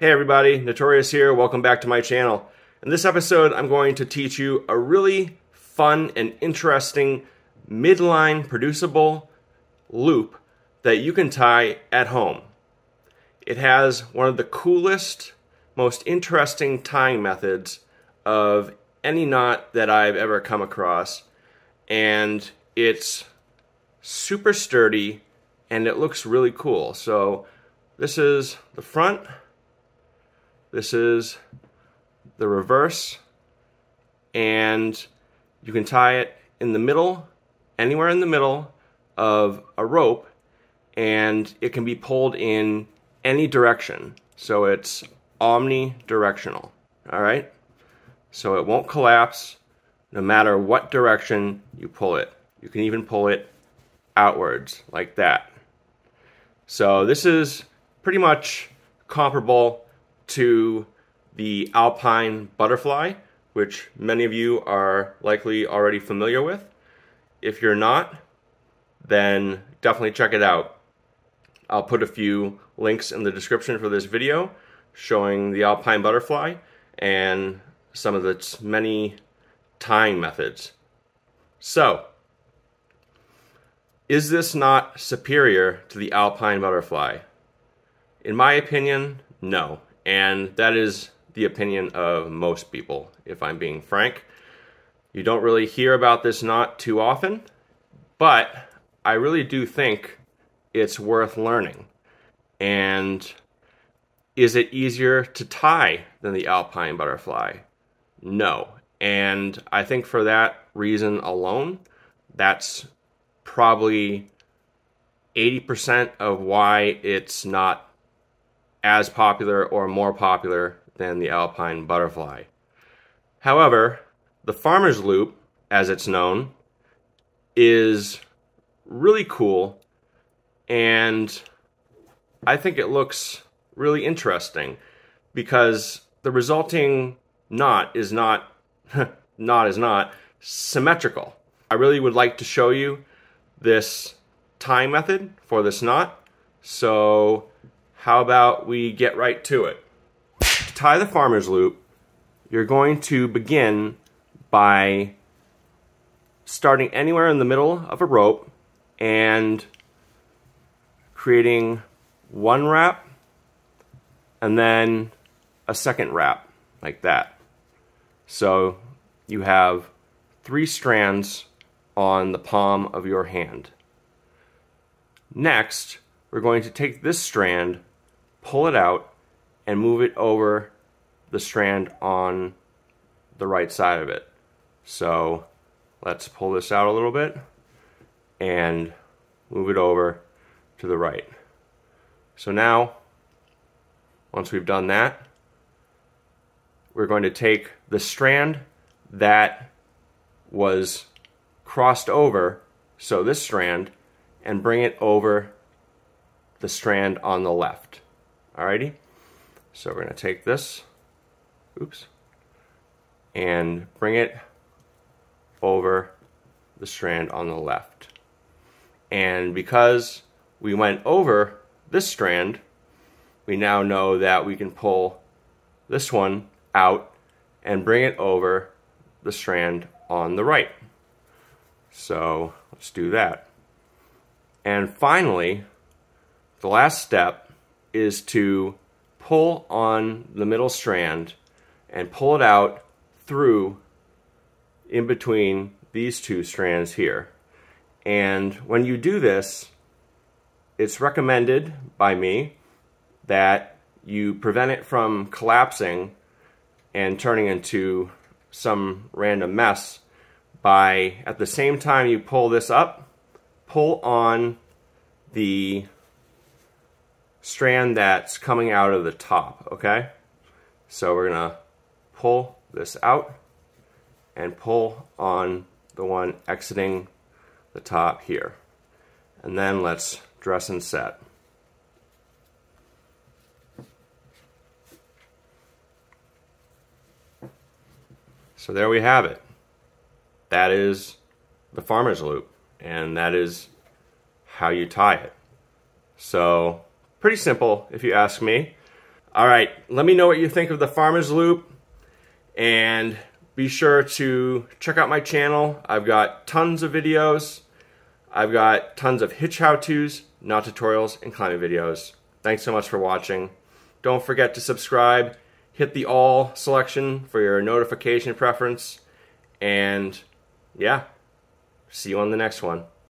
Hey everybody, Notorious here. Welcome back to my channel. In this episode, I'm going to teach you a really fun and interesting midline producible loop that you can tie at home. It has one of the coolest, most interesting tying methods of any knot that I've ever come across, and it's super sturdy and it looks really cool. So this is the front. This is the reverse, and you can tie it in the middle, anywhere in the middle of a rope, and it can be pulled in any direction. So it's omnidirectional, all right? So it won't collapse no matter what direction you pull it. You can even pull it outwards like that. So this is pretty much comparable to the Alpine Butterfly, which many of you are likely already familiar with. If you're not, then definitely check it out. I'll put a few links in the description for this video showing the Alpine Butterfly and some of its many tying methods. So, is this knot superior to the Alpine Butterfly? In my opinion, no. And that is the opinion of most people, if I'm being frank. You don't really hear about this knot too often, but I really do think it's worth learning. And is it easier to tie than the Alpine Butterfly? No. And I think for that reason alone, that's probably 80% of why it's not as popular or more popular than the Alpine Butterfly. However, the farmer's loop, as it's known, is really cool, and I think it looks really interesting because the resulting knot is not symmetrical. I really would like to show you this tying method for this knot, so how about we get right to it? To tie the farmer's loop, you're going to begin by starting anywhere in the middle of a rope and creating one wrap and then a second wrap, like that. So you have 3 strands on the palm of your hand. Next, we're going to take this strand, pull it out, and move it over the strand on the right side of it. So let's pull this out a little bit and move it over to the right. So now, once we've done that, we're going to take the strand that was crossed over, so this strand, and bring it over the strand on the left. Alrighty? So we're going to take this, and bring it over the strand on the left. And because we went over this strand, we now know that we can pull this one out and bring it over the strand on the right. So let's do that. And finally, the last step is to pull on the middle strand and pull it out through in between these 2 strands here. And when you do this, it's recommended by me that you prevent it from collapsing and turning into some random mess by, at the same time you pull this up, pull on the strand that's coming out of the top, okay? So we're gonna pull this out and pull on the one exiting the top here. And then let's dress and set. So there we have it. That is the farmer's loop, and that is how you tie it. So pretty simple if you ask me. All right, let me know what you think of the farmer's loop, and be sure to check out my channel. I've got tons of videos. I've got tons of hitch how-tos, knot tutorials, and climbing videos. Thanks so much for watching. Don't forget to subscribe. Hit the all selection for your notification preference. And yeah, see you on the next one.